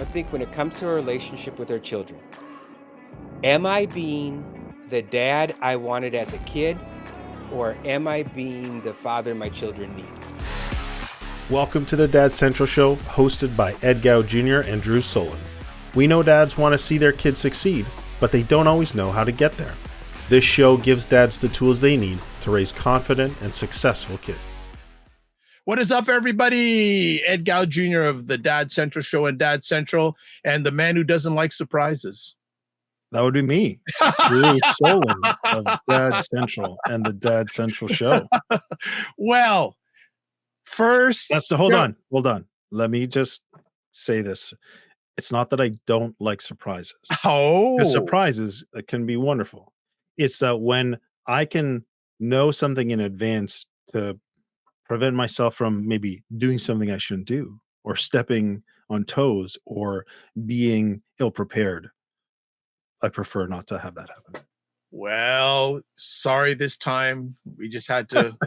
I think when it comes to a relationship with our children, am I being the dad I wanted as a kid, or am I being the father my children need? Welcome to the Dad Central Show, hosted by Ed Gough Jr. and Drew Soleyn. We know dads want to see their kids succeed, but they don't always know how to get there. This show gives dads the tools they need to raise confident and successful kids. What is up, everybody? Ed Gough Jr. of the Dad Central Show and Dad Central, and the man who doesn't like surprises. That would be me, Drew Soleyn of Dad Central and the Dad Central Show. Well, first... Hold on. Let me just say this. It's not that I don't like surprises. Oh. Because surprises can be wonderful. It's that when I can know something in advance to prevent myself from maybe doing something I shouldn't do, or stepping on toes, or being ill-prepared, I prefer not to have that happen. Well, sorry this time. We just had to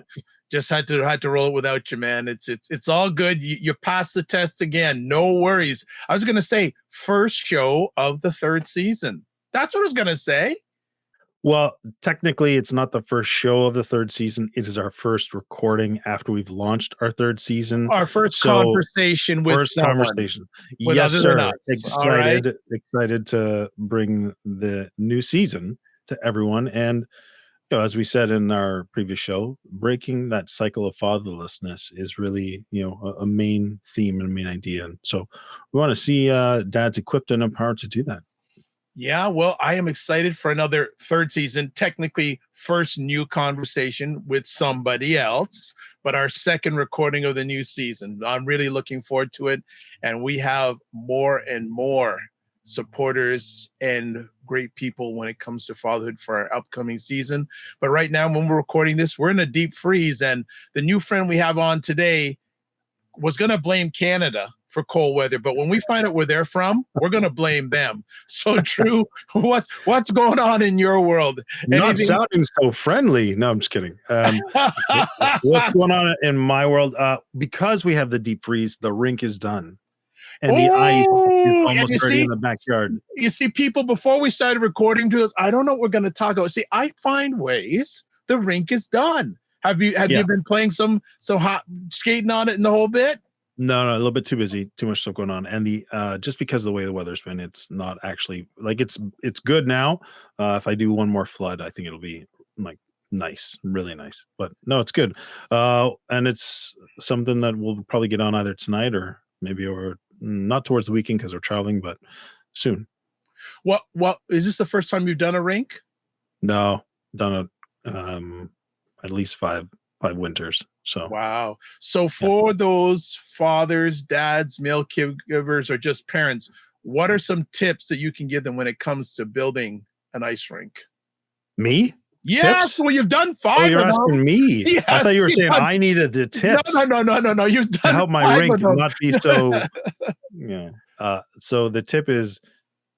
had to roll it without you, man. It's all good. You passed the test again. No worries. I was gonna say first show of the third season. That's what I was gonna say. Well, technically, it's not the first show of the third season. It is our first recording after we've launched our third season. Our first conversation with someone. Yes, sir. Excited to bring the new season to everyone. And as we said in our previous show, breaking that cycle of fatherlessness is really, a main theme and a main idea. And so we want to see dads equipped and empowered to do that. Yeah, well, I am excited for another third season, technically first new conversation with somebody else, but our second recording of the new season. I'm really looking forward to it. And we have more and more supporters and great people when it comes to fatherhood for our upcoming season. But right now, when we're recording this, we're in a deep freeze. And the new friend we have on today was going to blame Canada for cold weather, but when we find out where they're from, we're going to blame them. So, Drew, what's going on in your world? Not sounding so friendly. No, I'm just kidding. What's going on in my world? Because we have the deep freeze, the rink is done, and the ice is almost ready in the backyard. You see, people, before we started recording, I don't know what we're going to talk about. See, I find ways. The rink is done. Have you been playing some hot skating on it and the whole bit? No, a little bit too busy, too much stuff going on. And the just because of the way the weather's been, it's not actually like it's good now. If I do one more flood, I think it'll be like nice, really nice. But no, it's good. And it's something that we'll probably get on either tonight or maybe over not towards the weekend because we're traveling, but soon. What is this the first time you've done a rink? No, done it at least five winters. So wow. So for those fathers, dads, male caregivers, or just parents, what are some tips that you can give them when it comes to building an ice rink? Me? Yes. Well, you've done 5. Oh, you're asking me. Yes, I thought you were saying I needed the tips. No. You've done to help my rink not be so. So the tip is,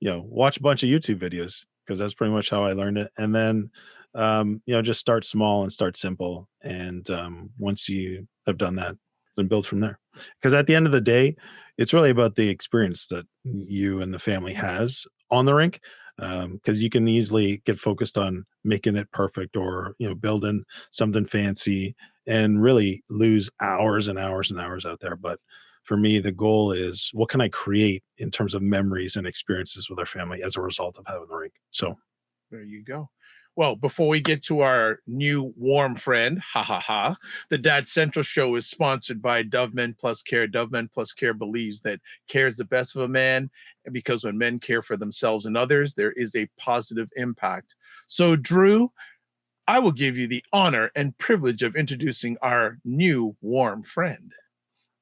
watch a bunch of YouTube videos because that's pretty much how I learned it, and then. Just start small and start simple. And once you have done that, then build from there. Because at the end of the day, it's really about the experience that you and the family has on the rink. Because you can easily get focused on making it perfect or, building something fancy and really lose hours and hours and hours out there. But for me, the goal is what can I create in terms of memories and experiences with our family as a result of having the rink? So there you go. Well, before we get to our new warm friend, the Dad Central Show is sponsored by Dove Men Plus Care. Dove Men Plus Care believes that care is the best of a man, because when men care for themselves and others, there is a positive impact. So, Drew, I will give you the honor and privilege of introducing our new warm friend.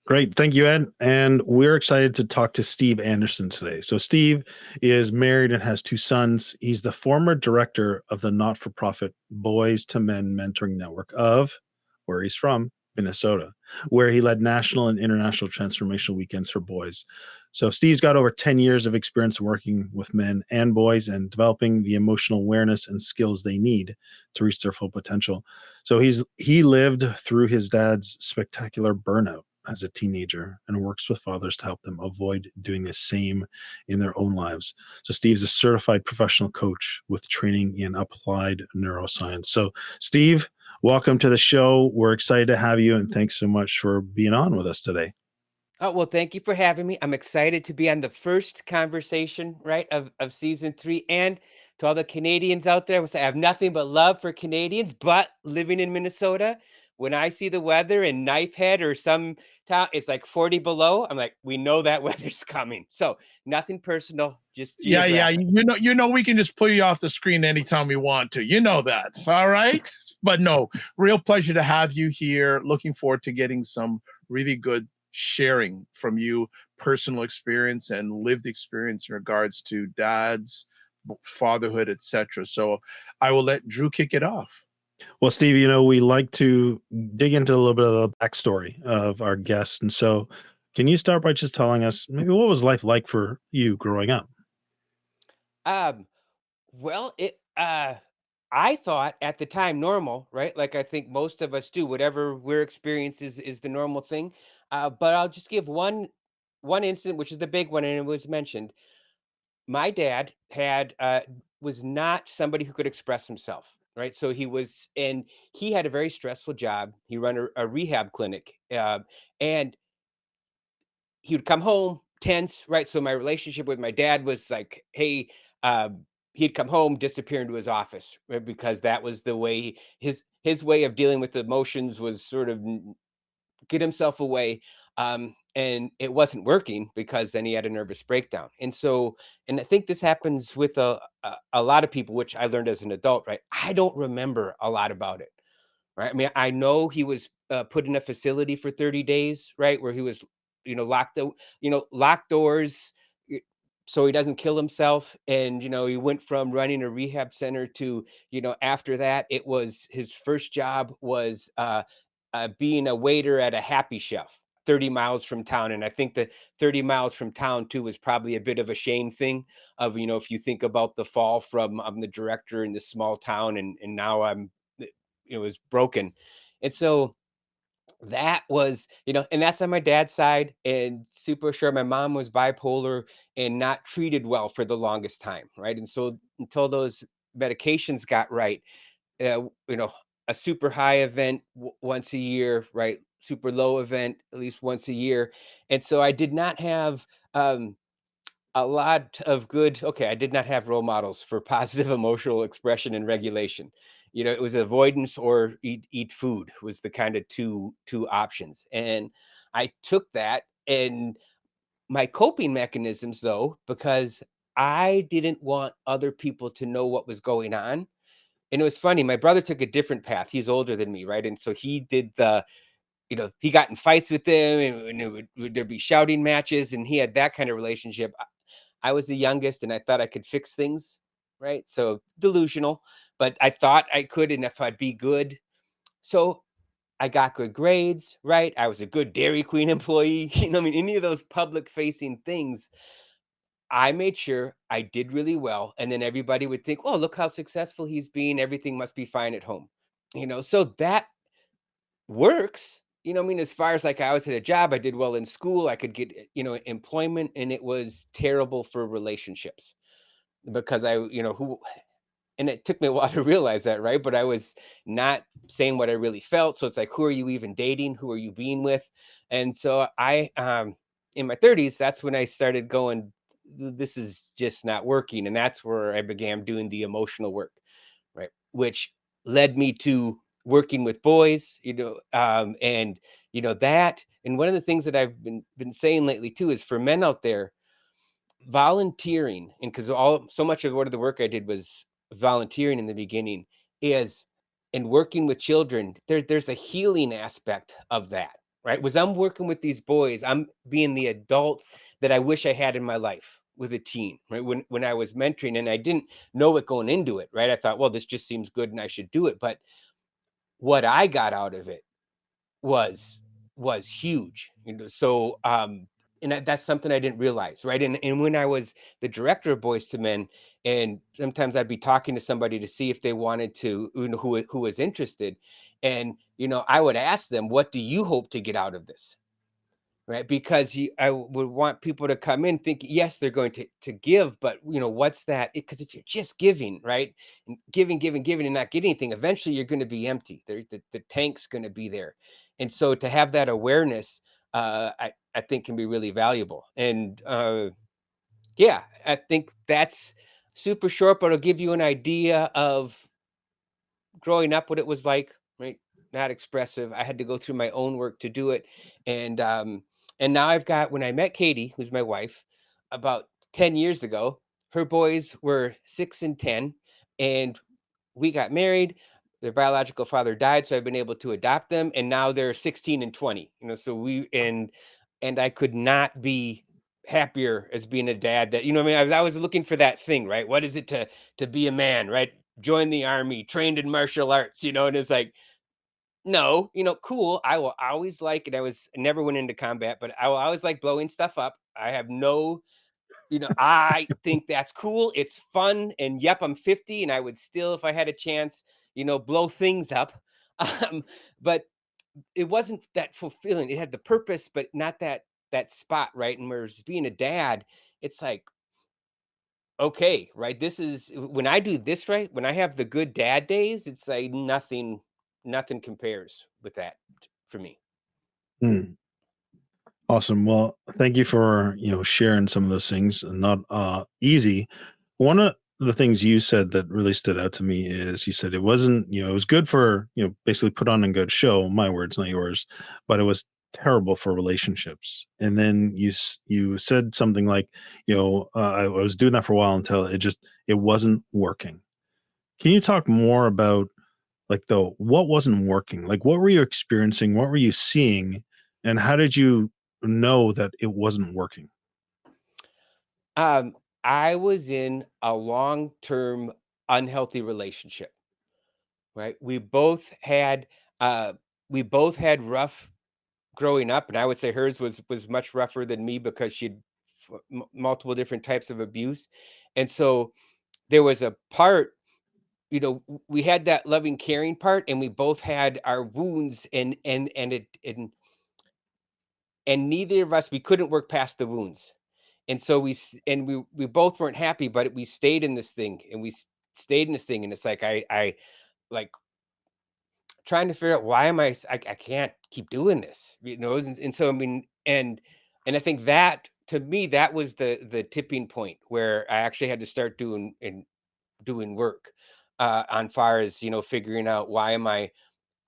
Great. Thank you, Ed. And we're excited to talk to Steve Anderson today. So Steve is married and has 2 sons. He's the former director of the not-for-profit Boys to Men Mentoring Network of, where he's from, Minnesota, where he led national and international transformational weekends for boys. So Steve's got over 10 years of experience working with men and boys and developing the emotional awareness and skills they need to reach their full potential. So he lived through his dad's spectacular burnout. as a teenager and works with fathers to help them avoid doing the same in their own lives. So, Steve's a certified professional coach with training in applied neuroscience. So, Steve, welcome to the show. We're excited to have you, and thanks so much for being on with us today. Oh, well, thank you for having me. I'm excited to be on the first conversation, right, of season 3. And to all the Canadians out there, I would say I have nothing but love for Canadians, but living in Minnesota, when I see the weather in Knife Head or some town, it's like 40 below. I'm like, we know that weather's coming. So nothing personal, just Yeah, yeah. geographic. We can just pull you off the screen anytime we want to. You know that. All right. But no, real pleasure to have you here. Looking forward to getting some really good sharing from you, personal experience and lived experience in regards to dads, fatherhood, etc. So I will let Drew kick it off. Well, Steve, we like to dig into a little bit of the backstory of our guest. And so, can you start by just telling us maybe what was life like for you growing up? Um, well, I thought at the time normal, right? Like I think most of us do, whatever we're experiencing is the normal thing. But I'll just give one incident, which is the big one, and it was mentioned. My dad was not somebody who could express himself, right? So he had a very stressful job. He run a rehab clinic, and he would come home tense, right? So my relationship with my dad was like, hey, he'd come home, disappear into his office, right? Because that was the way his way of dealing with emotions was sort of get himself away. And it wasn't working because then he had a nervous breakdown. And I think this happens with a lot of people, which I learned as an adult, right? I don't remember a lot about it. Right? I mean, I know he was, put in a facility for 30 days, right, where he was, locked doors, y so he doesn't kill himself, and, he went from running a rehab center to, after that, it was his first job was, being a waiter at a Happy Chef 30 miles from town, and I think that 30 miles from town too was probably a bit of a shame thing of, if you think about the fall from, I'm the director in this small town and now it was broken. And so that was, and that's on my dad's side. And super sure my mom was bipolar and not treated well for the longest time. Right. And so until those medications got right, uh, you know, a super high event once a year, right? Super low event at least once a year. And so I did not have, a lot of good okay, I did not have role models for positive emotional expression and regulation. It was avoidance or eat food was the kind of two options. And I took that and my coping mechanisms though, because I didn't want other people to know what was going on. And it was funny, my brother took a different path. He's older than me, right? And so he did he got in fights with them and there'd be shouting matches and he had that kind of relationship. I was the youngest and I thought I could fix things, right? So delusional, but I thought I could, and if I'd be good. So I got good grades, right? I was a good Dairy Queen employee. I mean, any of those public facing things, I made sure I did really well. And then everybody would think, oh, look how successful he's being. Everything must be fine at home. So that works. I mean, as far as like I always had a job, I did well in school, I could get, employment, and it was terrible for relationships because who, and it took me a while to realize that, right? But I was not saying what I really felt. So it's like, who are you even dating? Who are you being with? And so in my 30s, that's when I started going, this is just not working. And that's where I began doing the emotional work, right? Which led me to working with boys, and that. And one of the things that I've been saying lately too is for men out there, volunteering, and because all so much of what of the work I did was volunteering in the beginning, is and working with children, there's a healing aspect of that, right? Was I'm working with these boys, I'm being the adult that I wish I had in my life with a teen, right? When I was mentoring and I didn't know it going into it, right? I thought, well, this just seems good and I should do it. But what I got out of it was was huge, and that's something I didn't realize, right? And when I was the director of Boys to Men, and sometimes I'd be talking to somebody to see if they wanted to, who was interested, and I would ask them, "What do you hope to get out of this?" right? Because I would want people to come in thinking, yes, they're going to give, but what's that? Because if you're just giving, right, and giving, giving, giving, and not getting anything, eventually you're going to be empty. The tank's going to be there, and so to have that awareness, I think can be really valuable. And yeah, I think that's super short, but it'll give you an idea of growing up, what it was like, right? Not expressive. I had to go through my own work to do it. And now I've got, when I met Katie, who's my wife, about 10 years ago, her boys were 6 and 10, and we got married. Their biological father died, so I've been able to adopt them, and now they're 16 and 20. So and I could not be happier as being a dad. That what I mean, I was looking for that thing, right? What is it to be a man, right? Joined the army, trained in martial arts, and it's like, no, cool. I will always like, and I never went into combat, but I will always like blowing stuff up. I have no, I think that's cool. It's fun. And yep, I'm 50 and I would still, if I had a chance, blow things up. Um, but it wasn't that fulfilling. It had the purpose, but not that spot, right? And whereas being a dad, it's like, okay, right? This is when I do this right, when I have the good dad days, it's like nothing compares with that for me. Hmm. Awesome. Well, thank you for, sharing some of those things. Not easy. One of the things you said that really stood out to me is you said it wasn't, it was good for, basically put on a good show, my words, not yours, but it was terrible for relationships. And then you said something like, I was doing that for a while until it wasn't working. Can you talk more about like the what wasn't working? Like what were you experiencing? What were you seeing? And how did you know that it wasn't working? Um, I was in a long-term unhealthy relationship, right? Uh we both had rough growing up, and I would say hers was much rougher than me because she'd multiple different types of abuse. And so there was a part, we had that loving caring part, and we both had our wounds, and neither of us, we couldn't work past the wounds. And so we both weren't happy, but we stayed in this thing, and stayed in this thing, and it's like I like trying to figure out, why am I can't keep doing this, and so I mean, and I think that, to me, that was the tipping point where I actually had to start doing work, on far as, figuring out, why am I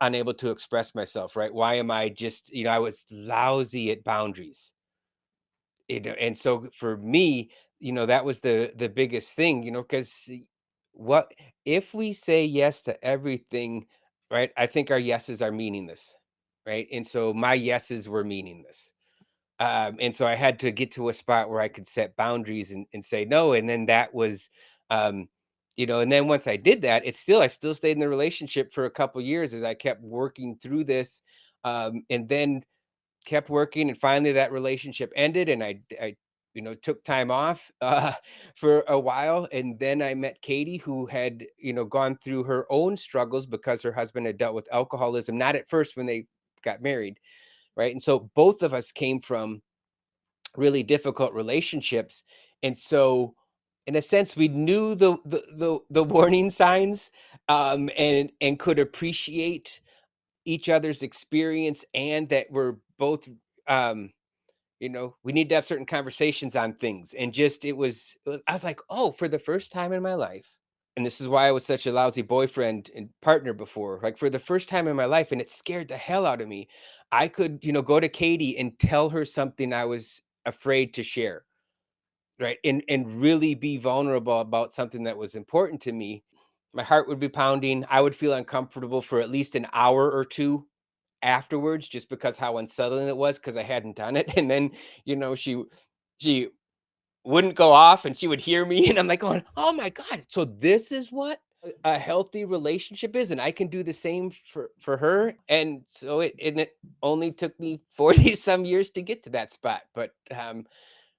unable to express myself, right? Why am I just, I was lousy at boundaries. And so for me, that was the biggest thing, because what if we say yes to everything, right? I think our yeses are meaningless, right? And so my yeses were meaningless. And so I had to get to a spot where I could set boundaries and say no. And then that was, and then once I did that, I still stayed in the relationship for a couple years as I kept working through this. And then kept working, and finally that relationship ended, and I took time off, for a while, and then I met Katie, who had, gone through her own struggles because her husband had dealt with alcoholism, not at first when they got married, right? And so both of us came from really difficult relationships. And so in a sense, we knew the warning signs, and could appreciate each other's experience, and that we're both, um we need to have certain conversations on things. And just I was like, oh, for the first time in my life, and this is why I was such a lousy boyfriend and partner before, like, for the first time in my life, and it scared the hell out of me, I could, go to Katie and tell her something I was afraid to share, right? And really be vulnerable about something that was important to me. My heart would be pounding. I would feel uncomfortable for at least an hour or two afterwards, just because how unsettling it was, because I hadn't done it. And then, she wouldn't go off, and she would hear me, and I'm like going, "Oh my god, so this is what a healthy relationship is, and I can do the same for her." And so it only took me 40 some years to get to that spot. But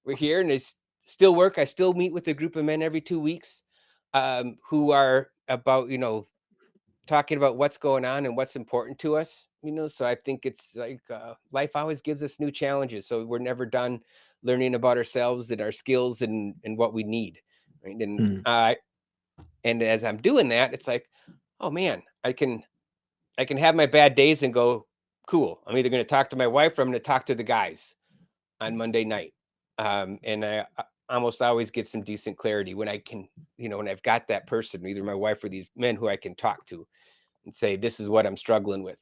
we're here, and it's still work. I still meet with a group of men every 2 weeks, who are about, talking about what's going on and what's important to us. So I think it's like, life always gives us new challenges, so we're never done learning about ourselves and our skills and what we need, right? Mm. And as I'm doing that, it's like, oh man, I can have my bad days and go, cool. I'm either going to talk to my wife or I'm going to talk to the guys on Monday night. And I almost always get some decent clarity when I can, when I've got that person, either my wife or these men who I can talk to and say, this is what I'm struggling with.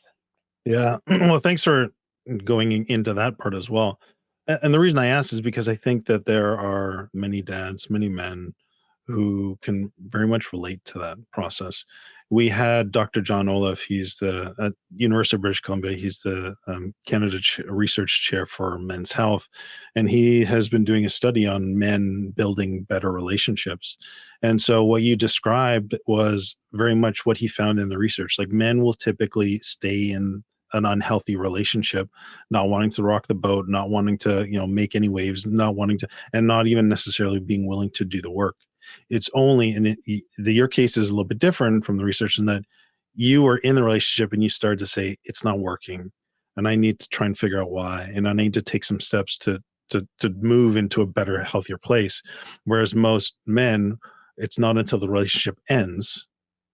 Yeah. Well, thanks for going into that part as well. And the reason I ask is because I think that there are many dads, many men who can very much relate to that process. We had Dr. John Olaf. He's the at University of British Columbia. He's the Canada Research Chair for Men's Health, and he has been doing a study on men building better relationships. And so, what you described was very much what he found in the research. Like men will typically stay in an unhealthy relationship, not wanting to rock the boat, not wanting to make any waves, not wanting to, and not even necessarily being willing to do the work. It's only, and your case is a little bit different from the research in that you were in the relationship and you started to say it's not working, and I need to try and figure out why, and I need to take some steps to move into a better, healthier place. Whereas most men, it's not until the relationship ends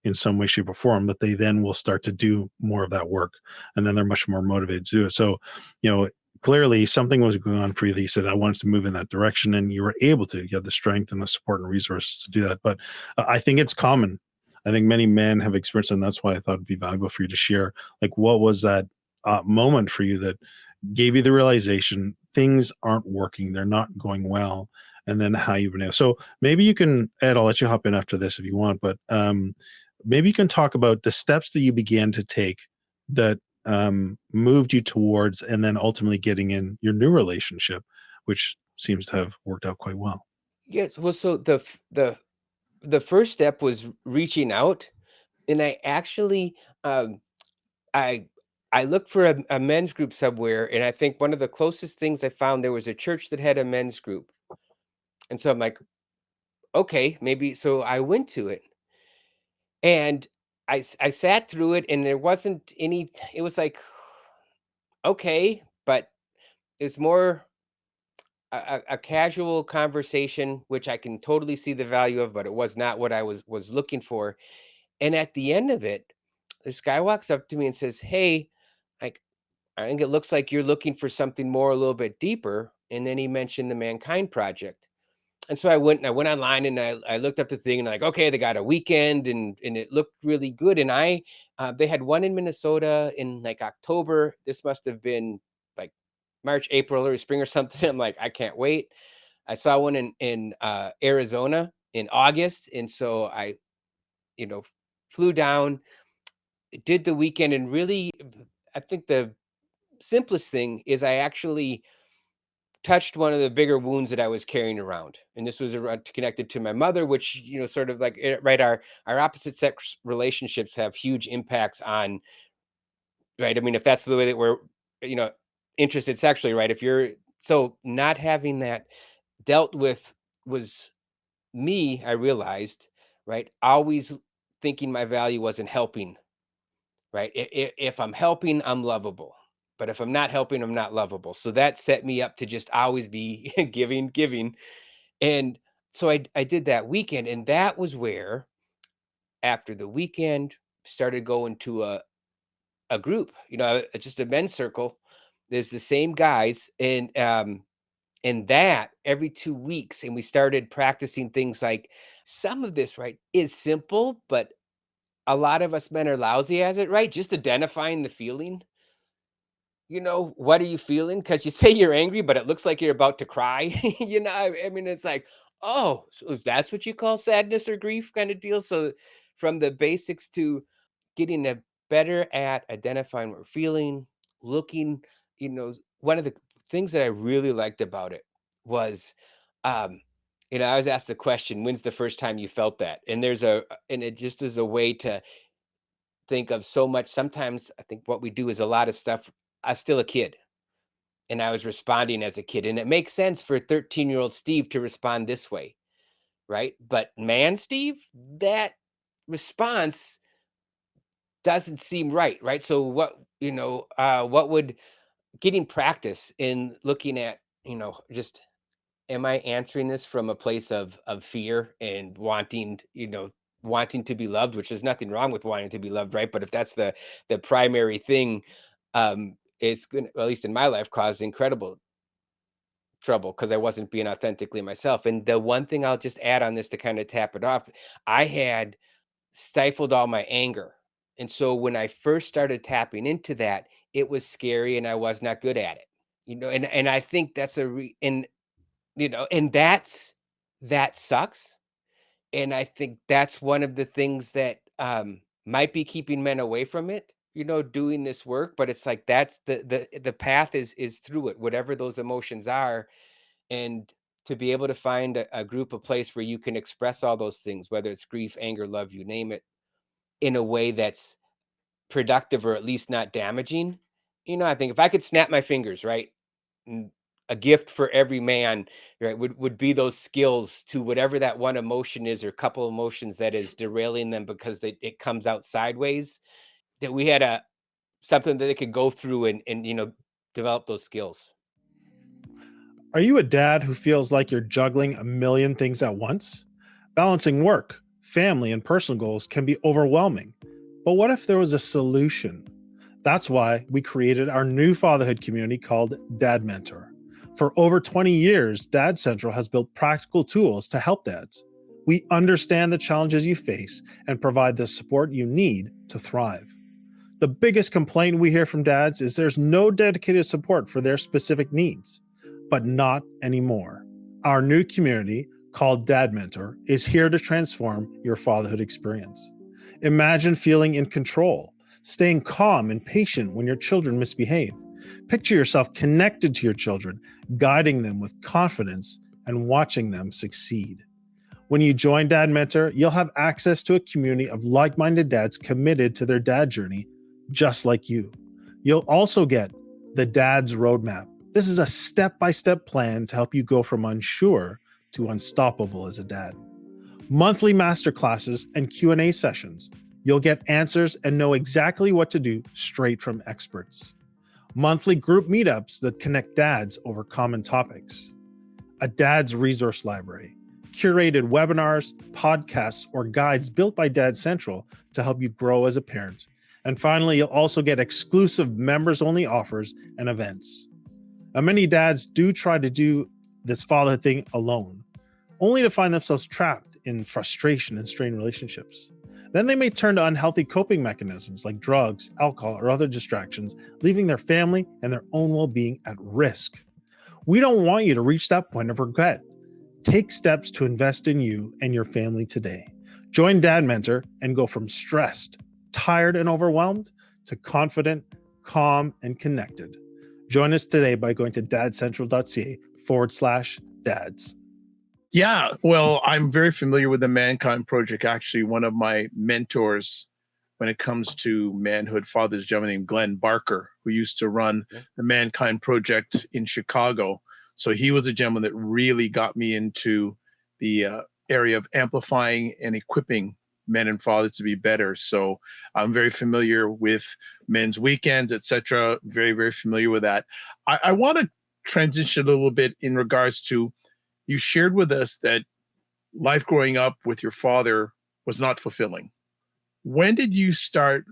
in some way, shape, or form that they then will start to do more of that work, and then they're much more motivated to do it. So, you know, clearly something was going on for you that you said, I wanted to move in that direction, and you were able to. You had the strength and the support and resources to do that. But I think it's common. I think many men have experienced it, and that's why I thought it'd be valuable for you to share. Like, what was that moment for you that gave you the realization things aren't working, they're not going well, and then how you've been able. So maybe you can, Ed, I'll let you hop in after this if you want, but maybe you can talk about the steps that you began to take that moved you towards and then ultimately getting in your new relationship, which seems to have worked out quite well. Yes. Well, so the first step was reaching out, and I actually, I I looked for a men's group somewhere, and I think one of the closest things I found, there was a church that had a men's group, and so I'm like, okay, maybe. So I went to it, and I sat through it, and there wasn't any. It was like, okay, but it's more a casual conversation, which I can totally see the value of, but it was not what I was looking for. And at the end of it, this guy walks up to me and says, "Hey, like, I think it looks like you're looking for something more, a little bit deeper." And then he mentioned the Mankind Project. And so I went online and I looked up the thing and like, okay, they got a weekend and it looked really good. And they had one in Minnesota in like October. This must have been like March, April, or spring or something. I'm like, I can't wait. I saw one in Arizona in August. And so I, you know, flew down, did the weekend, and really, I think the simplest thing is I actually touched one of the bigger wounds that I was carrying around. And this was connected to my mother, which, sort of like, right, our opposite sex relationships have huge impacts on, right? I mean, if that's the way that we're, you know, interested sexually, right? If you're, so not having that dealt with was me, I realized, right? Always thinking my value wasn't helping, right? If I'm helping, I'm lovable. But if I'm not helping, I'm not lovable. So that set me up to just always be giving, giving. And so I did that weekend. And that was where, after the weekend, started going to a group, just a men's circle. There's the same guys. And that every 2 weeks. And we started practicing things like, some of this, right, is simple, but a lot of us men are lousy as it, right? Just identifying the feeling. What are you feeling? Because you say you're angry, but it looks like you're about to cry. I mean, it's like, oh, so that's what you call sadness or grief kind of deal. So from the basics to getting better at identifying what we're feeling, looking, one of the things that I really liked about it was, um, I was asked the question, when's the first time you felt that? And it just is a way to think of so much. Sometimes I think what we do is a lot of stuff. I was still a kid and I was responding as a kid. And it makes sense for 13-year-old Steve to respond this way, right? But man, Steve, that response doesn't seem right, right? So what, what would getting practice in looking at, just am I answering this from a place of fear and wanting to be loved, which there's nothing wrong with wanting to be loved, right? But if that's the primary thing, it's going to, at least in my life, cause incredible trouble because I wasn't being authentically myself. And the one thing I'll just add on this to kind of tap it off, I had stifled all my anger. And so when I first started tapping into that, it was scary and I was not good at it. And I think that's and that sucks. And I think that's one of the things that might be keeping men away from it, doing this work, but it's like that's the path is through it, whatever those emotions are. And to be able to find a group, a place where you can express all those things, whether it's grief, anger, love, you name it, in a way that's productive or at least not damaging. I think if I could snap my fingers, right, and a gift for every man, right, would be those skills to whatever that one emotion is or couple emotions that is derailing them because it comes out sideways. That we had a something that they could go through and develop those skills. Are you a dad who feels like you're juggling a million things at once? Balancing work, family, and personal goals can be overwhelming. But what if there was a solution? That's why we created our new fatherhood community called Dad Mentor. For over 20 years, Dad Central has built practical tools to help dads. We understand the challenges you face and provide the support you need to thrive. The biggest complaint we hear from dads is there's no dedicated support for their specific needs. But not anymore. Our new community, called Dad Mentor, is here to transform your fatherhood experience. Imagine feeling in control, staying calm and patient when your children misbehave. Picture yourself connected to your children, guiding them with confidence and watching them succeed. When you join Dad Mentor, you'll have access to a community of like minded dads committed to their dad journey, just like you. You'll also get the Dad's Roadmap. This is a step by step plan to help you go from unsure to unstoppable as a dad. Monthly masterclasses and Q&A sessions. You'll get answers and know exactly what to do straight from experts. Monthly group meetups that connect dads over common topics. A dad's resource library, curated webinars, podcasts, or guides built by Dad Central to help you grow as a parent. And finally, you'll also get exclusive members-only offers and events. Now, many dads do try to do this father thing alone, only to find themselves trapped in frustration and strained relationships. Then they may turn to unhealthy coping mechanisms like drugs, alcohol, or other distractions, leaving their family and their own well-being at risk. We don't want you to reach that point of regret. Take steps to invest in you and your family today. Join Dad Mentor and go from stressed, tired, and overwhelmed to confident, calm, and connected. Join us today by going to dadcentral.ca/dads. Yeah, well, I'm very familiar with the Mankind Project. Actually, one of my mentors when it comes to manhood fathers, a gentleman named Glenn Barker, who used to run Okay. the Mankind Project in Chicago. So he was a gentleman that really got me into the area of amplifying and equipping men and fathers to be better. So I'm very familiar with men's weekends, etc. Very, very familiar with that. I want to transition a little bit in regards to you shared with us that life growing up with your father was not fulfilling. When did you start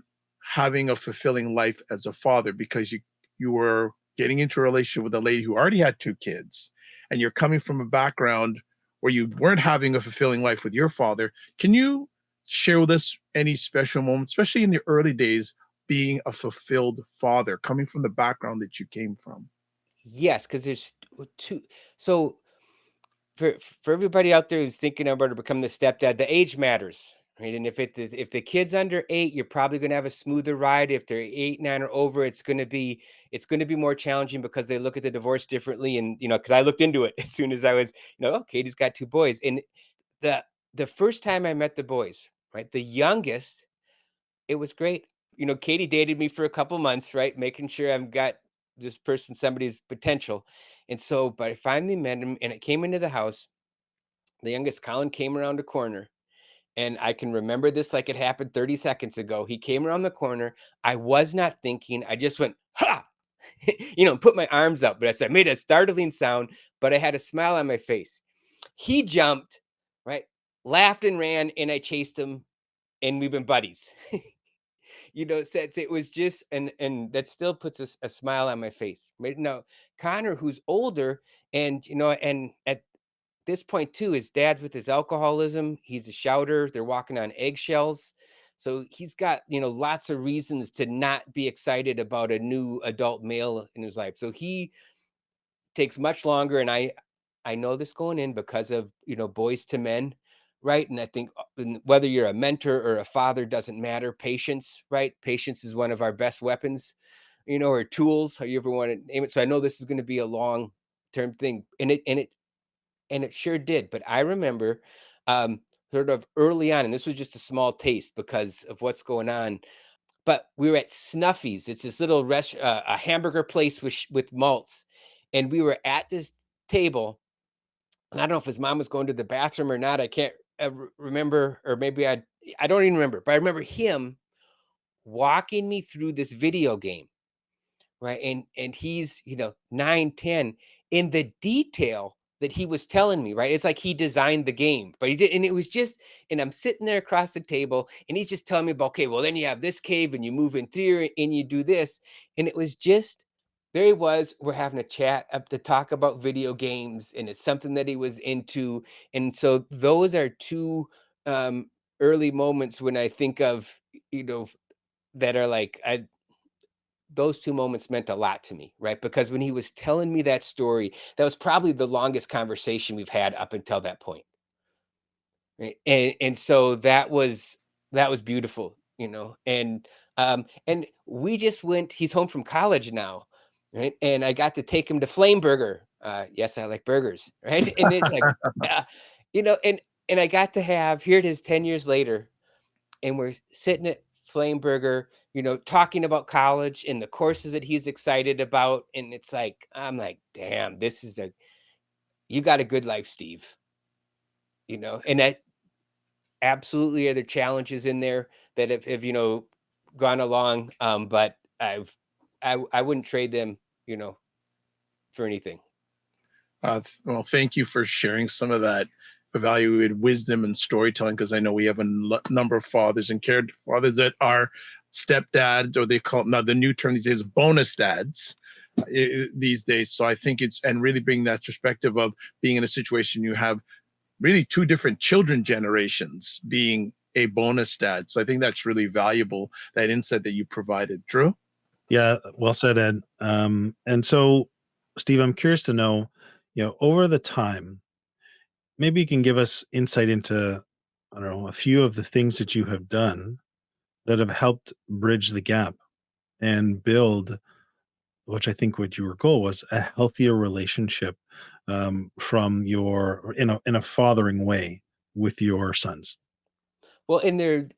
having a fulfilling life as a father? Because you were getting into a relationship with a lady who already had two kids, and you're coming from a background where you weren't having a fulfilling life with your father. Can you share with us any special moments, especially in the early days, being a fulfilled father, coming from the background that you came from? Yes, because there's two. So for everybody out there who's thinking about to become the stepdad, the age matters, right? And if the kid's under 8, you're probably gonna have a smoother ride. If they're 8, 9, or over, it's gonna be more challenging because they look at the divorce differently. And because I looked into it as soon as I was, oh, Katie's got 2 boys. And the the first time I met the boys, right, the youngest, it was great. Katie dated me for a couple months, right, making sure I've got this person, somebody's potential. And so, but I finally met him, and it came into the house. The youngest, Colin, came around the corner, And I can remember this like it happened 30 seconds ago. He came around the corner. I was not thinking. I just went, ha! Put my arms up, but I made a startling sound, but I had a smile on my face. He jumped, right? Laughed and ran, and I chased him, and we've been buddies. Since it was just and that still puts a smile on my face. Right now, Connor, who's older, and at this point too, his dad's with his alcoholism. He's a shouter. They're walking on eggshells. So he's got, lots of reasons to not be excited about a new adult male in his life. So he takes much longer. And I know this going in because of, boys to men, right? And I think whether you're a mentor or a father doesn't matter. Patience, right? Patience is one of our best weapons, or tools, how you ever want to name it. So I know this is going to be a long term thing. And it sure did. But I remember um, sort of early on, and this was just a small taste because of what's going on. But we were at Snuffy's. It's this little a hamburger place with malts, and we were at this table. And I don't know if his mom was going to the bathroom or not. I can't remember, or maybe I don't even remember. But I remember him walking me through this video game, right? And he's, 9, 10, in the detail that he was telling me, right? It's like he designed the game, but he did, and it was just, and I'm sitting there across the table, and he's just telling me about, okay, well, then you have this cave and you move in here and you do this. And it was just, there he was, we're having a chat up to talk about video games, and it's something that he was into. And so those are two um early moments when I think of, you know, that are like, I those 2 moments meant a lot to me, right? Because when he was telling me that story, that was probably the longest conversation we've had up until that point, right? And so that was beautiful, and we just went. He's home from college now, right? And I got to take him to Flame Burger. Yes, I like burgers, right? And it's like, uh, you know, and and I got to have, here it is 10 years later, and we're sitting at Flame Burger, talking about college and the courses that he's excited about. And it's like, I'm like, damn, you got a good life, Steve. And that absolutely are there challenges in there that have gone along. But I wouldn't trade them, you know, for anything. Well, thank you for sharing some of that evaluated wisdom and storytelling, because I know we have a number of fathers and care fathers that are stepdads, or they call now the new term these days, bonus dads, these days. So I think it's, and really bring that perspective of being in a situation you have really two different children generations being a bonus dad. So I think that's really valuable, that insight that you provided. Drew? Yeah, well said, Ed. And so, Steve, I'm curious to know, over the time, maybe you can give us insight into, I don't know, a few of the things that you have done that have helped bridge the gap and build, which I think what your goal was, a healthier relationship from your in a fathering way with your sons. Well, and they're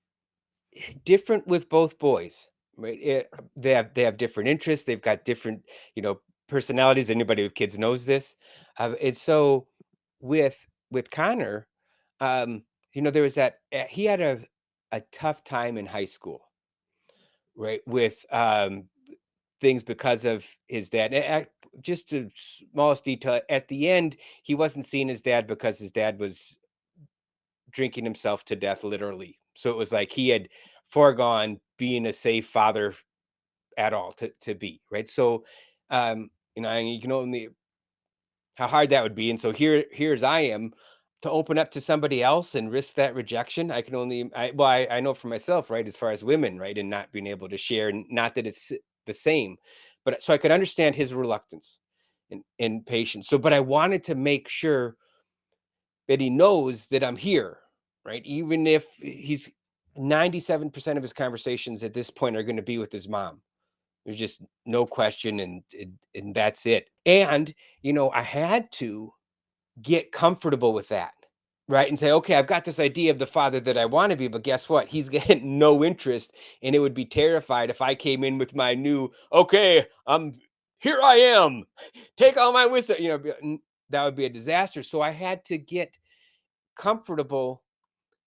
different with both boys, right? They have different interests. They've got different, personalities. Anybody with kids knows this. And so with Connor, there was that he had a tough time in high school, right? With things because of his dad. Just the smallest detail, at the end, he wasn't seeing his dad because his dad was drinking himself to death, literally. So it was like he had foregone being a safe father at all to be, right? So, and you can only, how hard that would be. And so here's I am to open up to somebody else and risk that rejection. I can only, I know for myself, right? As far as women, right? And not being able to share, and not that it's the same, but so I could understand his reluctance and patience. So, but I wanted to make sure that he knows that I'm here, right? Even if he's 97% of his conversations at this point are going to be with his mom. There's just no question, and that's it. And I had to get comfortable with that, right? And say, okay, I've got this idea of the father that I want to be, but guess what? He's getting no interest, and it would be terrified if I came in with my new, okay, here I am, take all my wisdom. That would be a disaster. So I had to get comfortable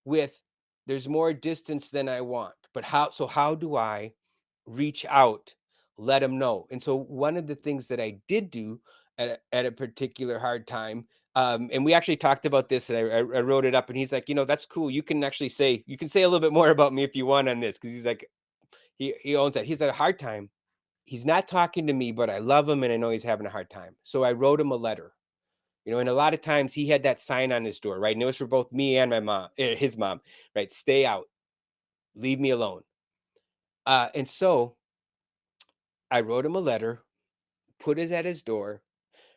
with there's more distance than I want, but how do I reach out, let him know? And so one of the things that I did do at a particular hard time, and we actually talked about this, and I wrote it up, and he's like, that's cool. You can say a little bit more about me if you want on this, because he's like, he owns that. He's at a hard time. He's not talking to me, but I love him, and I know he's having a hard time. So I wrote him a letter. And a lot of times he had that sign on his door, right? And it was for both me and my mom, his mom, right? Stay out, leave me alone. And so I wrote him a letter, put it at his door,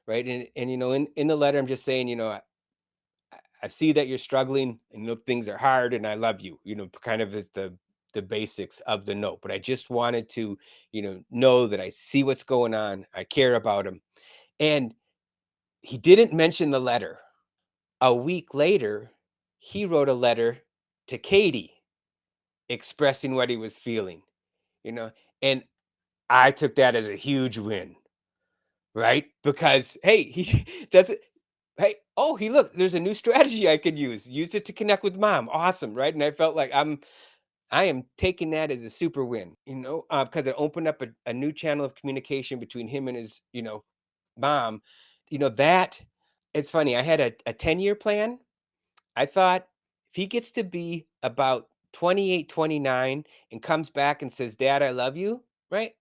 right? And in the letter, I'm just saying, I see that you're struggling, and things are hard, and I love you. Kind of is the basics of the note. But I just wanted to, know that I see what's going on. I care about him. And he didn't mention the letter. A week later, he wrote a letter to Katie expressing what he was feeling, you know, and I took that as a huge win, right? Because hey, he doesn't. Hey, oh, look, there's a new strategy I could use. Use it to connect with mom. Awesome, right? And I felt like I am taking that as a super win, because it opened up a new channel of communication between him and his, mom. That it's funny. I had a 10-year plan. I thought if he gets to be about 28, 29, and comes back and says, "Dad, I love you," right?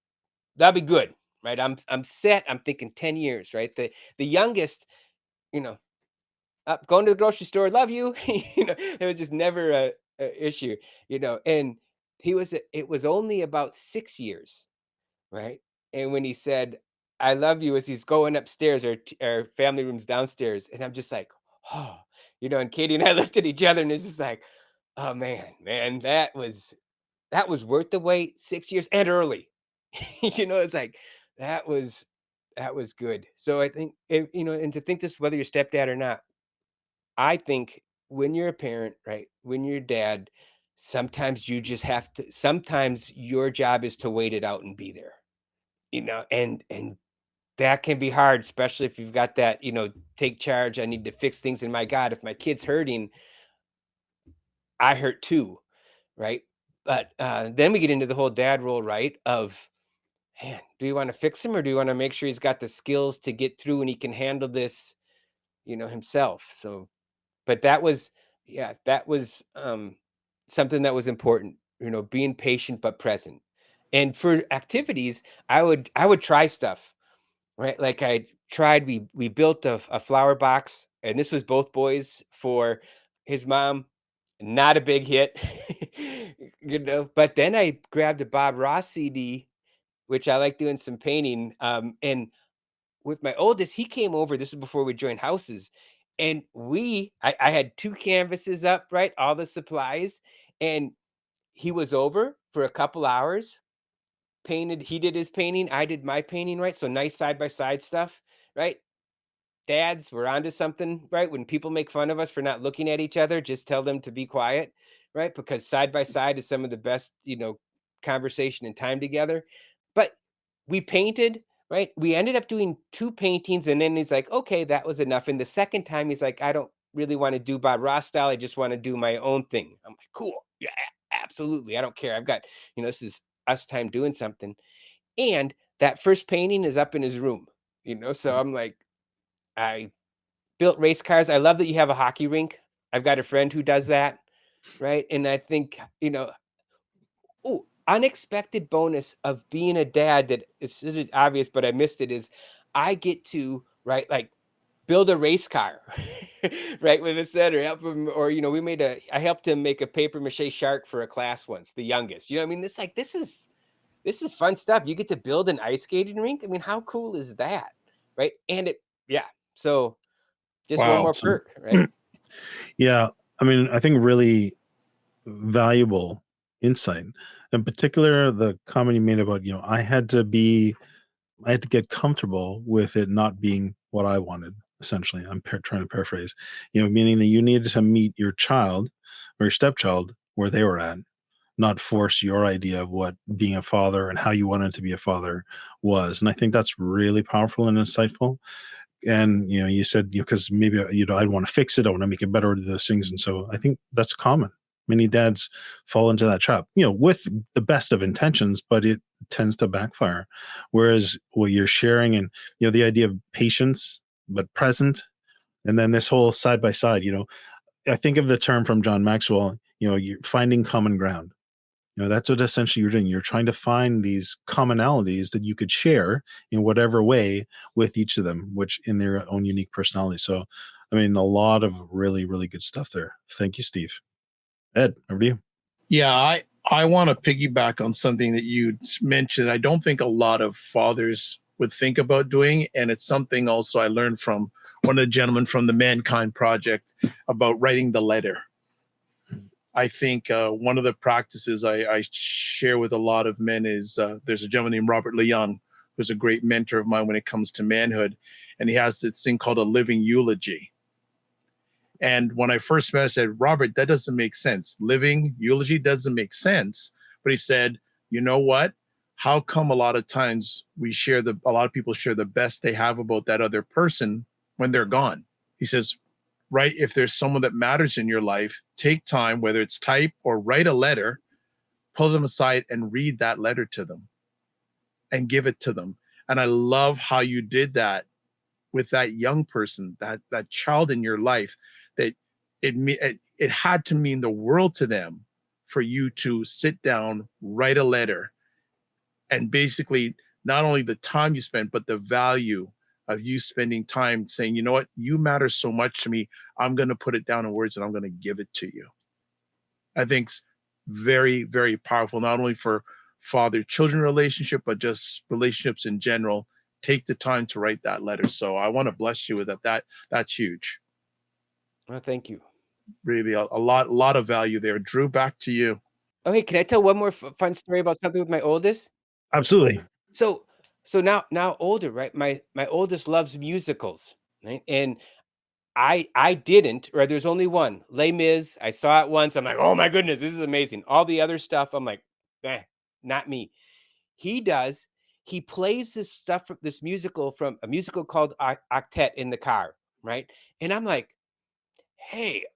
That'll be good, right? I'm set. I'm thinking 10 years, right? The youngest, you know, going to the grocery store, love you. It was just never a issue, and it was only about 6 years, right? And when he said, "I love you," as he's going upstairs, our family room's downstairs, and I'm just like, "Oh," and Katie and I looked at each other, and it's just like, "Oh, man, that was worth the wait, 6 years and early." It's like, that was that was good. So I think, and to think this, whether you're stepdad or not, I think when you're a parent, right, when you're a dad, sometimes your job is to wait it out and be there, and that can be hard, especially if you've got that, take charge. I need to fix things. And my God, if my kid's hurting, I hurt too, right? But then we get into the whole dad role, right? Of, man, do you want to fix him, or do you want to make sure he's got the skills to get through and he can handle this, himself? So, but that was something that was important, being patient but present. And for activities, I would try stuff. Right, like I tried we built a flower box, and this was both boys for his mom, not a big hit, but then I grabbed a Bob Ross CD, which I like doing some painting, and with my oldest, he came over, this is before we joined houses, and I had 2 canvases up, right, all the supplies, and he was over for a couple hours. He did his painting, I did my painting, right? So nice side by side stuff, right? Dads, we're onto something, right? When people make fun of us for not looking at each other, just tell them to be quiet, right? Because side by side is some of the best, conversation and time together. But we painted, right? We ended up doing 2 paintings, and then he's like, "Okay, that was enough." And the second time, he's like, "I don't really want to do Bob Ross style. I just want to do my own thing." I'm like, "Cool, yeah, absolutely. I don't care. I've got, this is us time doing something." And that first painting is up in his room, so I'm like, I built race cars. I love that you have a hockey rink. I've got a friend who does that, right? And I think, unexpected bonus of being a dad that is sort of obvious, but I missed it, is I get to, right, like, build a race car, right, with a set, or help him, or, I helped him make a paper mache shark for a class once, the youngest. I mean, this is fun stuff. You get to build an ice skating rink. I mean, how cool is that? Right. Yeah. So just one Wow. more Awesome. perk, right? Yeah, I mean, I think really valuable insight. In particular, the comment you made about, I had to get comfortable with it not being what I wanted. Essentially, I'm trying to paraphrase, meaning that you needed to meet your child or your stepchild where they were at, not force your idea of what being a father and how you wanted to be a father was. And I think that's really powerful and insightful. And you said, because maybe I'd want to fix it, I want to make it better, or do those things. And so I think that's common. Many dads fall into that trap, with the best of intentions, but it tends to backfire. Whereas what you're sharing, and the idea of patience but present, and then this whole side by side, I think of the term from John Maxwell, you're finding common ground. That's what essentially you're doing. You're trying to find these commonalities that you could share in whatever way with each of them, which in their own unique personality. So, I mean, a lot of really, really good stuff there. Thank you, Steve. Ed, over to you. Yeah, I want to piggyback on something that you mentioned. I don't think a lot of fathers would think about doing, and it's something also I learned from one of the gentlemen from the Mankind Project about writing the letter. I think one of the practices I share with a lot of men is there's a gentleman named Robert Leung, who's a great mentor of mine when it comes to manhood, and he has this thing called a living eulogy. And when I first met, I said, Robert, that doesn't make sense. Living eulogy doesn't make sense. But he said, you know what? How come a lot of times a lot of people share the best they have about that other person when they're gone? He says, right, if there's someone that matters in your life, take time, whether it's type or write a letter, pull them aside and read that letter to them and give it to them. And I love how you did that with that young person, that child in your life, that it had to mean the world to them for you to sit down, write a letter, and basically not only the time you spent, but the value of you spending time saying, you know what, you matter so much to me. I'm going to put it down in words and I'm going to give it to you. I think it's very, very powerful, not only for father-children relationship, but just relationships in general. Take the time to write that letter. So I want to bless you with that. That's huge. Well, thank you. Really, a lot of value there. Drew, back to you. Oh, hey, can I tell one more fun story about something with my oldest? Absolutely. So now older, right? My oldest loves musicals, right? And I didn't, or there's only one, Les Mis. I saw it once. I'm like, oh my goodness, this is amazing. All the other stuff, I'm like, eh, not me. He does. He plays this stuff, this musical from a musical called Octet in the car, right? And I'm like, hey,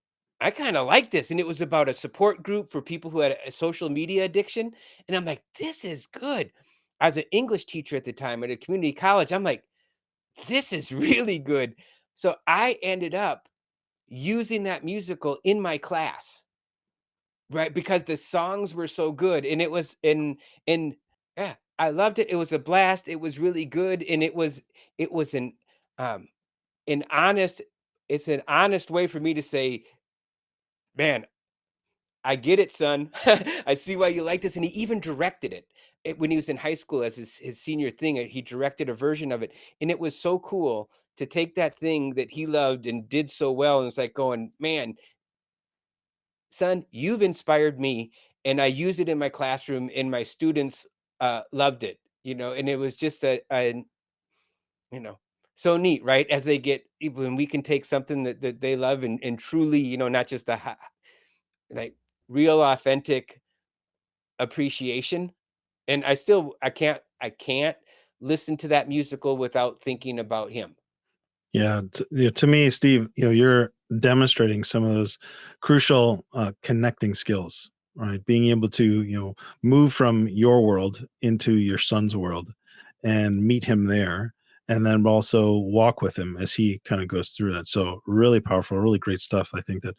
I kind of like this. And it was about a support group for people who had a social media addiction. And I'm like, this is good. As an English teacher at the time at a community college, I'm like, this is really good. So I ended up using that musical in my class, right? Because the songs were so good. And it was in yeah, I loved it. It was a blast. It was really good. And it was um an honest, it's an honest way for me to say, man, I get it, son. I see why you like this. And he even directed it when he was in high school as his senior thing. He directed a version of it. And it was so cool to take that thing that he loved and did so well. And it's like going, man, son, you've inspired me. And I use it in my classroom, and my students loved it, and it was just you know, so neat, right? As they get, when we can take something that they love and truly, not just like real authentic appreciation. And I can't listen to that musical without thinking about him. Yeah, to me, Steve, you're demonstrating some of those crucial connecting skills, right? Being able to, move from your world into your son's world and meet him there, and then also walk with him as he kind of goes through that. So, really powerful, really great stuff. I think that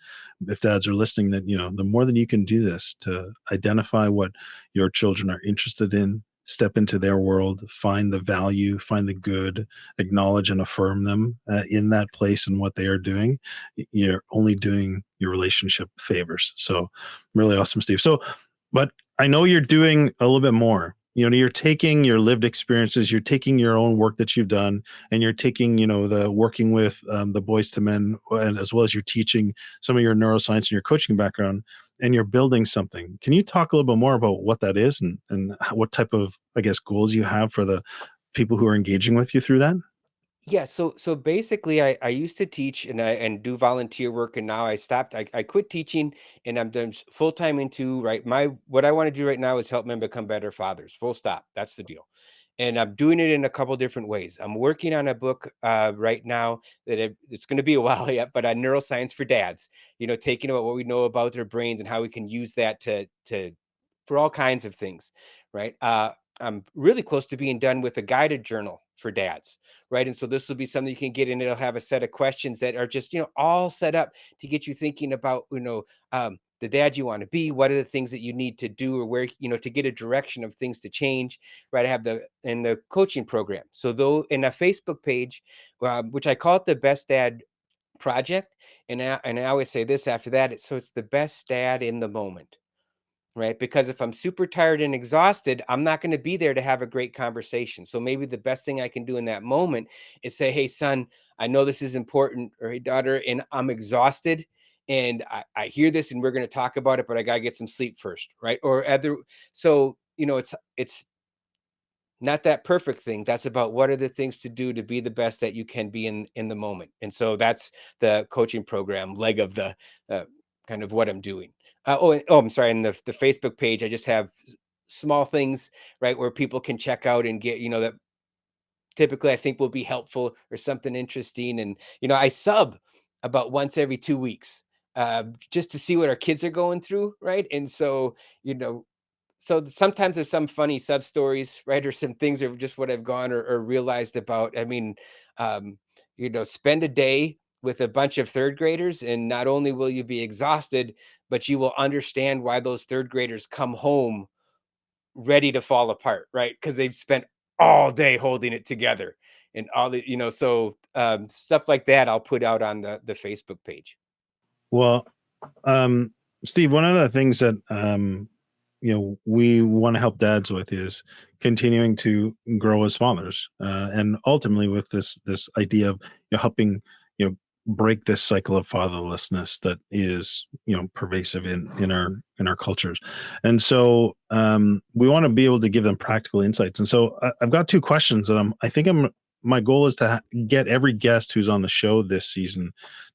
if dads are listening, that the more that you can do this to identify what your children are interested in, step into their world, find the value, find the good, acknowledge and affirm them in that place and what they are doing, you're only doing your relationship favors. So, really awesome, Steve. So, but I know you're doing a little bit more. You're taking your lived experiences, you're taking your own work that you've done, and you're taking, the working with the boys to men, and as well as you're teaching some of your neuroscience and your coaching background, and you're building something. Can you talk a little bit more about what that is, and what type of, I guess, goals you have for the people who are engaging with you through that? Yeah, so basically I used to teach and do volunteer work, and now I stopped. I quit teaching, and I'm done full time into, right. What I want to do right now is help men become better fathers. Full stop. That's the deal. And I'm doing it in a couple different ways. I'm working on a book right now that it's going to be a while yet, but on neuroscience for dads. Taking about what we know about their brains and how we can use that to for all kinds of things, right? I'm really close to being done with a guided journal for dads, right? And so this will be something you can get in. It'll have a set of questions that are just all set up to get you thinking about the dad you want to be. What are the things that you need to do, or where to get a direction of things to change, right? I have the coaching program. So though in a Facebook page, which I call it the Best Dad Project, and I always say this after that, it's the best dad in the moment, right? Because if I'm super tired and exhausted, I'm not going to be there to have a great conversation. So maybe the best thing I can do in that moment is say, hey, son, I know this is important, or hey, daughter, and I'm exhausted. And I hear this and we're going to talk about it, but I got to get some sleep first, right? Or other. So, it's not that perfect thing. That's about what are the things to do to be the best that you can be in the moment. And so that's the coaching program leg of the uh, kind of what I'm doing. I'm sorry. In the Facebook page, I just have small things, right, where people can check out and get that typically I think will be helpful or something interesting. And I sub about once every 2 weeks, just to see what our kids are going through, right? And so you know sometimes there's some funny sub stories, right? Or some things of just what I've gone or realized about. I mean, spend a day with a bunch of third graders, and not only will you be exhausted, but you will understand why those third graders come home ready to fall apart, right? Because they've spent all day holding it together and all so stuff like that I'll put out on the Facebook page. Well, um, Steve, one of the things that we want to help dads with is continuing to grow as fathers, and ultimately with this idea of helping break this cycle of fatherlessness that is pervasive in our cultures. And so we want to be able to give them practical insights. And so I've got two questions that I think my goal is to get every guest who's on the show this season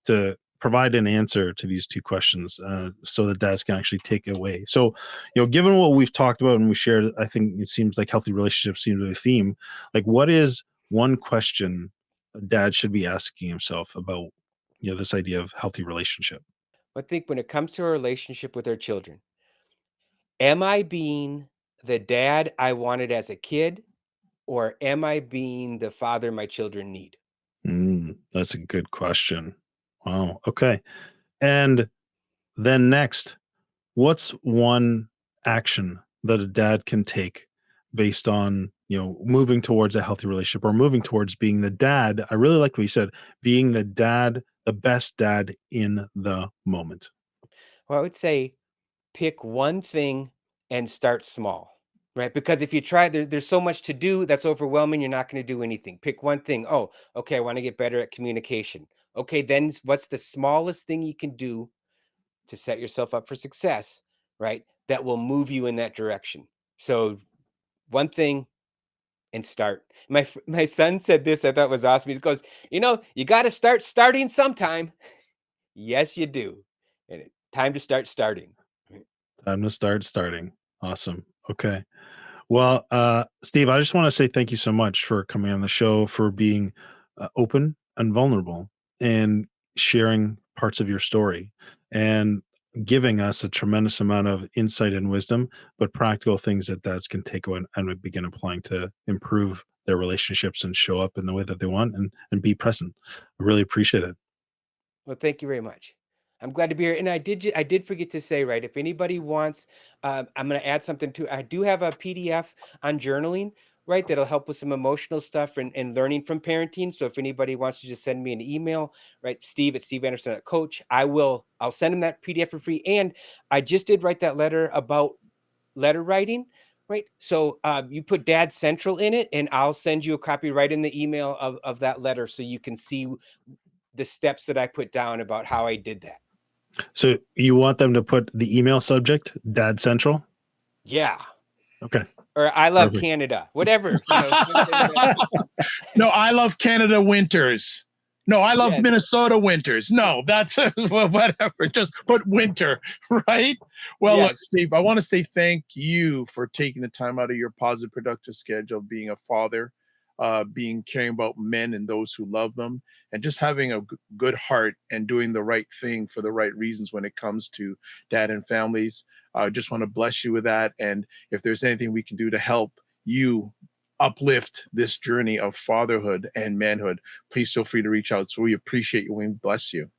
to provide an answer to these two questions, so that dads can actually take it away. So, given what we've talked about and we shared, I think it seems like healthy relationships seem to be a theme. Like, what is one question a dad should be asking himself about, this idea of healthy relationship? I think when it comes to a relationship with our children, am I being the dad I wanted as a kid, or am I being the father my children need? That's a good question. Wow. Okay. And then next, what's one action that a dad can take based on, moving towards a healthy relationship or moving towards being the dad? I really like what you said, being the dad, the best dad in the moment. Well, I would say pick one thing and start small, right? Because if you try, there's so much to do that's overwhelming, you're not going to do anything. Pick one thing. Oh, okay, I want to get better at communication. Okay, then what's the smallest thing you can do to set yourself up for success, right? That will move you in that direction. So one thing and start. My son said this, I thought was awesome. He goes, you got to start starting sometime. Yes, you do. And time to start starting. Right? Time to start starting. Awesome. Okay. Well, Steve, I just want to say thank you so much for coming on the show, for being open and vulnerable and sharing parts of your story and giving us a tremendous amount of insight and wisdom, but practical things that dads can take away and begin applying to improve their relationships and show up in the way that they want and be present. I really appreciate it. Well, thank you very much. I'm glad to be here. And I did forget to say, right, if anybody wants, I'm going to add something to. I do have a PDF on journaling, right, that'll help with some emotional stuff and learning from parenting. So if anybody wants to just send me an email, right, Steve at steveanderson.coach, I'll send them that PDF for free. And I just did write that letter about letter writing, right? So you put Dad Central in it, and I'll send you a copy right in the email of that letter so you can see the steps that I put down about how I did that. So you want them to put the email subject, Dad Central? Yeah. Okay, Or I love perfect. Canada, whatever, something that No, I love Canada winters. No, I love Yes, Minnesota winters. No, that's well, whatever. Just put winter, right? Well, look, yes. Steve, I want to say thank you for taking the time out of your positive, productive schedule, being a father, being caring about men and those who love them, and just having a good heart and doing the right thing for the right reasons when it comes to dad and families. I just want to bless you with that. And if there's anything we can do to help you uplift this journey of fatherhood and manhood, please feel free to reach out. So we appreciate you and we bless you.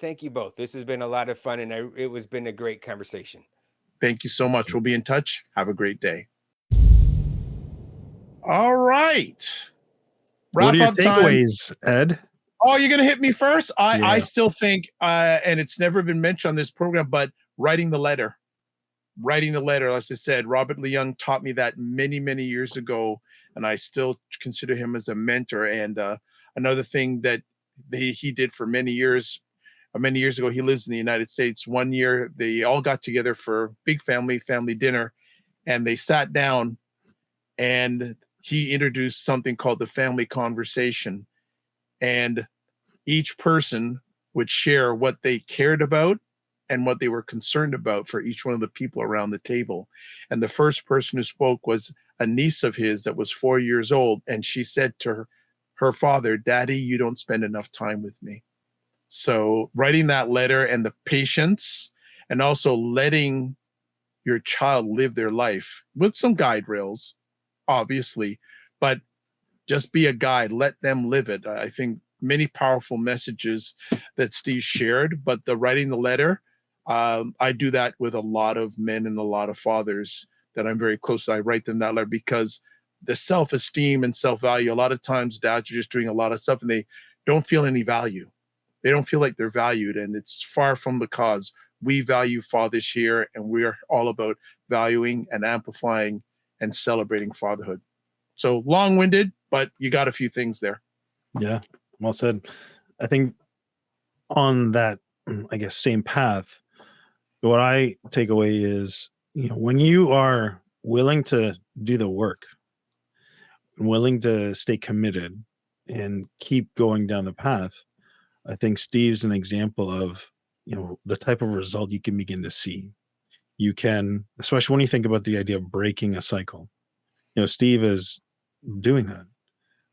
Thank you both. This has been a lot of fun, and it was been a great conversation. Thank you so much. We'll be in touch. Have a great day. All right. What are Wrap your up time. takeaways, Ed? Oh, you're gonna hit me first? I Yeah. still think and it's never been mentioned on this program, but writing the letter. Writing the letter, as I said, Robert Leung taught me that many, many years ago, and I still consider him as a mentor. And another thing that he did for many years ago, he lives in the United States. One year, they all got together for big family dinner, and they sat down, and he introduced something called the family conversation. And each person would share what they cared about and what they were concerned about for each one of the people around the table. And the first person who spoke was a niece of his that was 4 years old. And she said to her father, "Daddy, you don't spend enough time with me." So writing that letter and the patience, and also letting your child live their life with some guide rails, obviously, but just be a guide, let them live it. I think many powerful messages that Steve shared, but the writing the letter, I do that with a lot of men and a lot of fathers that I'm very close to. I write them that letter because the self-esteem and self-value, a lot of times dads are just doing a lot of stuff and they don't feel any value. They don't feel like they're valued, and it's far from the cause. We value fathers here, and we are all about valuing and amplifying and celebrating fatherhood. So long-winded, but you got a few things there. Yeah. Well said. I think on that, I guess, same path, what I take away is, when you are willing to do the work, willing to stay committed and keep going down the path, I think Steve's an example of, the type of result you can begin to see. You can, especially when you think about the idea of breaking a cycle, Steve is doing that,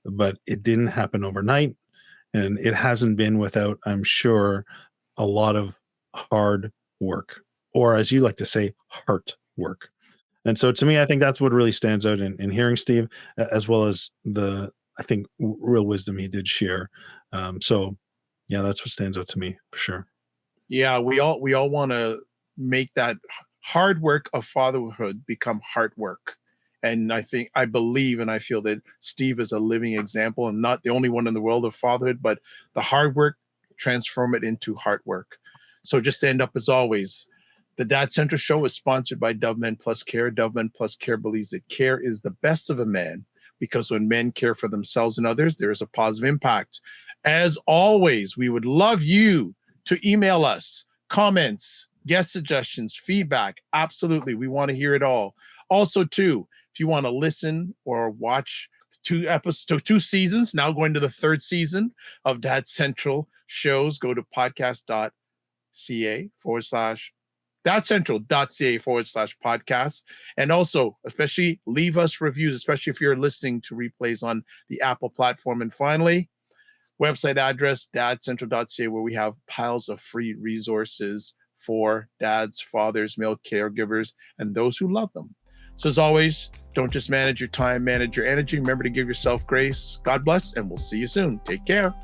but it didn't happen overnight. And it hasn't been without, I'm sure, a lot of hard work, or as you like to say, heart work. And so to me, I think that's what really stands out in hearing Steve, as well as the, I think, real wisdom he did share. So yeah, that's what stands out to me for sure. Yeah, we all want to make that hard work of fatherhood become hard work. And I believe and I feel that Steve is a living example, and not the only one in the world of fatherhood, but the hard work, transform it into hard work. So just to end up as always, the Dad Central Show is sponsored by Dove Men Plus Care. Dove Men Plus Care believes that care is the best of a man, because when men care for themselves and others, there is a positive impact. As always, we would love you to email us comments, guest suggestions, feedback. Absolutely. We want to hear it all. Also, too, if you want to listen or watch 2 seasons, now going to the 3rd season of Dad Central shows, go to podcast.ca/dadcentral.ca/podcast. And also, especially leave us reviews, especially if you're listening to replays on the Apple platform. And finally, website address, dadcentral.ca, where we have piles of free resources for dads, fathers, male caregivers, and those who love them. So as always, don't just manage your time, manage your energy. Remember to give yourself grace. God bless, and we'll see you soon. Take care.